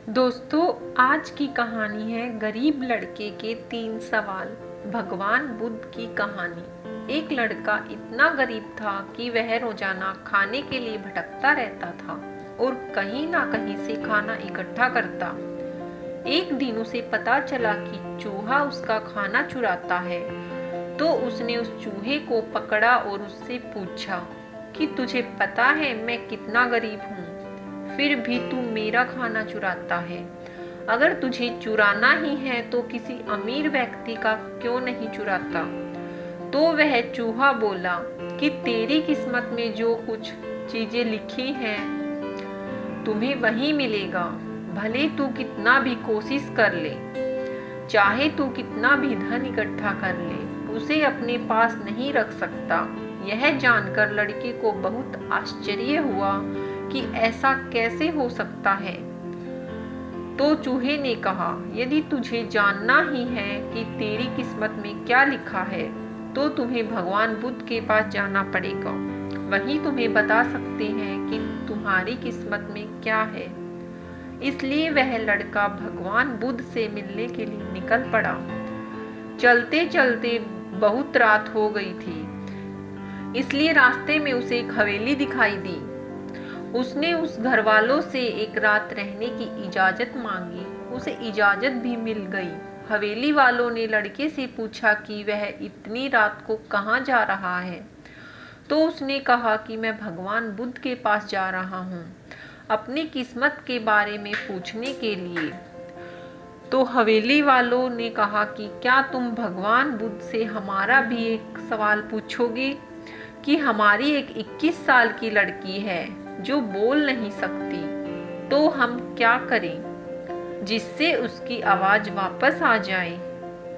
दोस्तों, आज की कहानी है गरीब लड़के के 3 सवाल। भगवान बुद्ध की कहानी। एक लड़का इतना गरीब था कि वह रोजाना खाने के लिए भटकता रहता था और कहीं ना कहीं से खाना इकट्ठा करता। एक दिन उसे पता चला कि चूहा उसका खाना चुराता है, तो उसने उस चूहे को पकड़ा और उससे पूछा कि तुझे पता है मैं कितना गरीब हूँ, फिर भी तू मेरा खाना चुराता है। अगर तुझे चुराना ही है तो किसी अमीर व्यक्ति का क्यों नहीं चुराता। तो वह चूहा बोला कि तेरी किस्मत में जो कुछ चीजें लिखी हैं तुम्हें वही मिलेगा, भले तू कितना भी कोशिश कर ले, चाहे तू कितना भी धन इकट्ठा कर ले, उसे अपने पास नहीं रख सकता। यह जानकर लड़के को बहुत आश्चर्य हुआ कि ऐसा कैसे हो सकता है। तो चूहे ने कहा, यदि तुझे जानना ही है कि तेरी किस्मत में क्या लिखा है, तो तुम्हें भगवान बुद्ध के पास जाना पड़ेगा। वही तुम्हें बता सकते हैं कि तुम्हारी किस्मत में क्या है। इसलिए वह लड़का भगवान बुद्ध से मिलने के लिए निकल पड़ा। चलते चलते बहुत रात हो गई थी, इसलिए रास्ते में उसे एक हवेली दिखाई दी। उसने उस घर वालों से एक रात रहने की इजाजत मांगी। उसे इजाजत भी मिल गई। हवेली वालों ने लड़के से पूछा कि वह इतनी रात को कहाँ जा रहा है। तो उसने कहा कि मैं भगवान बुद्ध के पास जा रहा हूँ, अपनी किस्मत के बारे में पूछने के लिए। तो हवेली वालों ने कहा कि क्या तुम भगवान बुद्ध से हमारा भी एक सवाल पूछोगे कि हमारी एक 21 साल की लड़की है जो बोल नहीं सकती, तो हम क्या करें जिससे उसकी आवाज वापस आ जाए।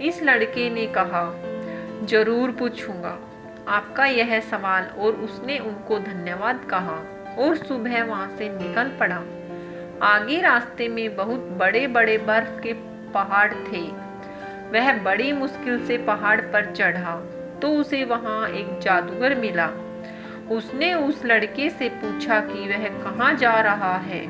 इस लड़के ने कहा, जरूर पूछूंगा आपका यह सवाल। और उसने उनको धन्यवाद कहा और सुबह वहां से निकल पड़ा। आगे रास्ते में बहुत बड़े बड़े बर्फ के पहाड़ थे। वह बड़ी मुश्किल से पहाड़ पर चढ़ा तो उसे वहां एक जादूगर मिला। उसने उस लड़के से पूछा कि वह कहाँ जा रहा है।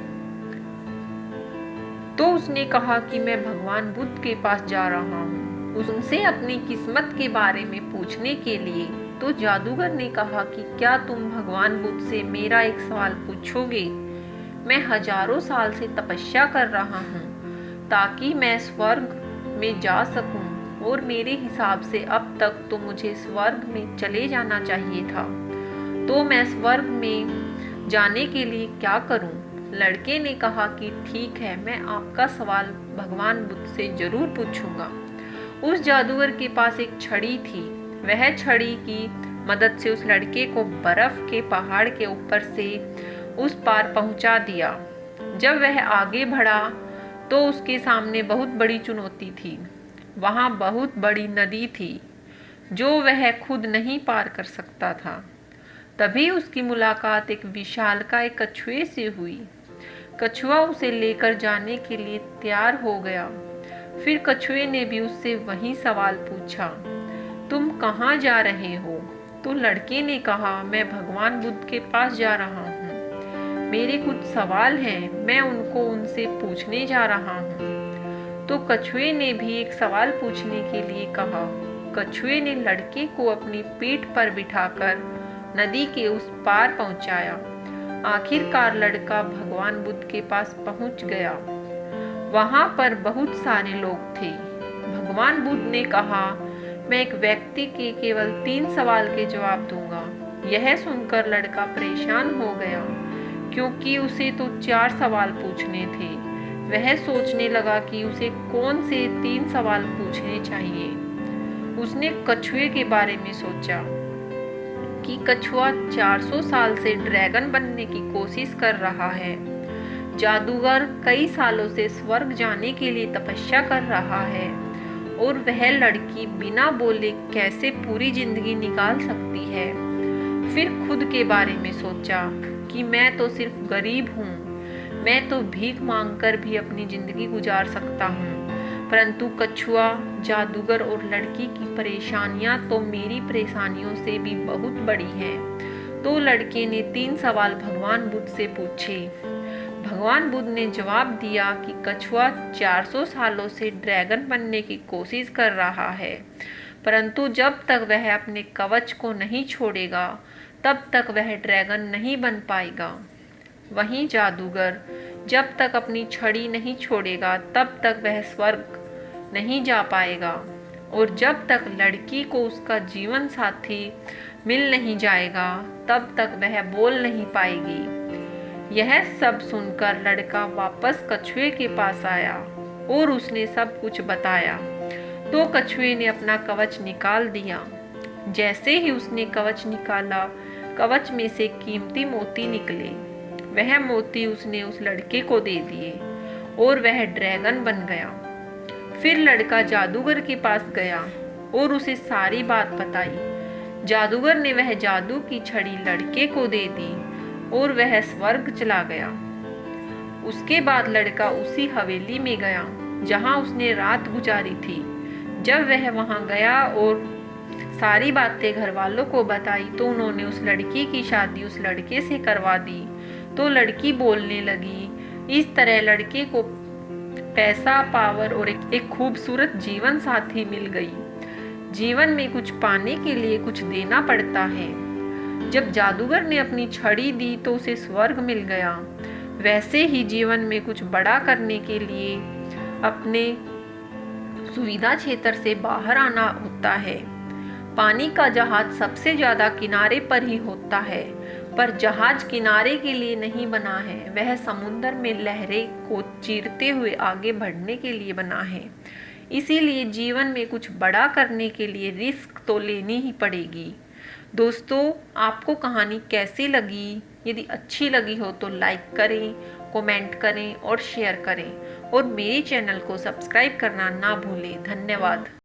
तो उसने कहा कि मैं भगवान बुद्ध के पास जा रहा हूँ, उनसे अपनी किस्मत के बारे में पूछने के लिए। तो जादूगर ने कहा कि क्या तुम भगवान बुद्ध से मेरा एक सवाल पूछोगे। मैं हजारों साल से तपस्या कर रहा हूँ ताकि मैं स्वर्ग में जा सकूं, और मेरे हिसाब से अब तक तो मुझे स्वर्ग में चले जाना चाहिए था। तो मैं स्वर्ग में जाने के लिए क्या करूं। लड़के ने कहा कि ठीक है, मैं आपका सवाल भगवान बुद्ध से जरूर पूछूंगा। उस जादूगर के पास एक छड़ी थी। वह छड़ी की मदद से उस लड़के को बर्फ के पहाड़ के ऊपर से उस पार पहुंचा दिया। जब वह आगे बढ़ा तो उसके सामने बहुत बड़ी चुनौती थी। वहां बहुत बड़ी नदी थी जो वह खुद नहीं पार कर सकता था। तभी उसकी मुलाकात एक विशालकाय कछुए से हुई। कछुआ उसे लेकर जाने के लिए तैयार हो गया। फिर कछुए ने भी उससे वही सवाल पूछा, तुम कहाँ जा रहे हो। तो लड़के ने कहा, मैं भगवान बुद्ध के पास जा रहा हूँ, मेरे कुछ सवाल हैं, मैं उनको उनसे पूछने जा रहा हूँ। तो कछुए ने भी एक सवाल पूछने के लिए कहा। कछुए ने लड़के को अपनी पीठ पर बिठाकर नदी के उस पार पहुंचाया। आखिरकार लड़का भगवान बुद्ध के पास पहुंच गया। वहां पर बहुत सारे लोग थे। भगवान बुद्ध ने कहा, मैं एक व्यक्ति के केवल 3 सवाल के जवाब दूंगा। यह सुनकर लड़का परेशान हो गया, क्योंकि उसे तो 4 सवाल पूछने थे। वह सोचने लगा कि उसे कौन से 3 सवाल पूछने चाहिए। उसने कछुए के बारे में सोचा कि कछुआ 400 साल से ड्रैगन बनने की कोशिश कर रहा है। जादूगर कई सालों से स्वर्ग जाने के लिए तपस्या कर रहा है, और वह लड़की बिना बोले कैसे पूरी जिंदगी निकाल सकती है। फिर खुद के बारे में सोचा कि मैं तो सिर्फ गरीब हूँ, मैं तो भीख मांगकर भी अपनी जिंदगी गुजार सकता हूँ, परंतु कछुआ, जादूगर और लड़की की परेशानियां तो मेरी परेशानियों से भी बहुत बड़ी हैं। तो लड़के ने 3 सवाल भगवान बुद्ध से पूछे। भगवान बुद्ध ने जवाब दिया कि कछुआ 400 सालों से ड्रैगन बनने की कोशिश कर रहा है, परंतु जब तक वह अपने कवच को नहीं छोड़ेगा तब तक वह ड्रैगन नहीं बन पाएगा। वहीं जादूगर जब तक अपनी छड़ी नहीं छोड़ेगा तब तक वह स्वर्ग नहीं जा पाएगा, और जब तक लड़की को उसका जीवन साथी मिल नहीं जाएगा तब तक वह बोल नहीं पाएगी। यह सब सुनकर लड़का वापस कछुए के पास आया और उसने सब कुछ बताया। तो कछुए ने अपना कवच निकाल दिया। जैसे ही उसने कवच निकाला, कवच में से कीमती मोती निकले। वह मोती उसने उस लड़के को दे दिए और वह ड्रैगन बन गया। फिर लड़का जादूगर के पास गया और उसे सारी बात बताई। जादूगर ने वह जादू की छड़ी लड़के को दे दी और वह स्वर्ग चला गया। उसके बाद लड़का उसी हवेली में गया जहां उसने रात गुजारी थी। जब वह वहां गया और सारी बातें घर वालों को बताई तो उन्होंने उस लड़की की शादी उस लड़के से करवा दी। तो लड़की बोलने लगी। इस तरह लड़के को पैसा, पावर और एक खूबसूरत जीवन साथी मिल गई। जीवन में कुछ पाने के लिए कुछ देना पड़ता है। जब जादूगर ने अपनी छड़ी दी तो उसे स्वर्ग मिल गया। वैसे ही जीवन में कुछ बड़ा करने के लिए अपने सुविधा क्षेत्र से बाहर आना होता है। पानी का जहाज सबसे ज्यादा किनारे पर ही होता है, पर जहाज किनारे के लिए नहीं बना है, वह समुद्र में लहरें को चीरते हुए आगे बढ़ने के लिए बना है। इसीलिए जीवन में कुछ बड़ा करने के लिए रिस्क तो लेनी ही पड़ेगी। दोस्तों, आपको कहानी कैसी लगी? यदि अच्छी लगी हो तो लाइक करें, कमेंट करें और शेयर करें, और मेरे चैनल को सब्सक्राइब करना ना भूलें। धन्यवाद।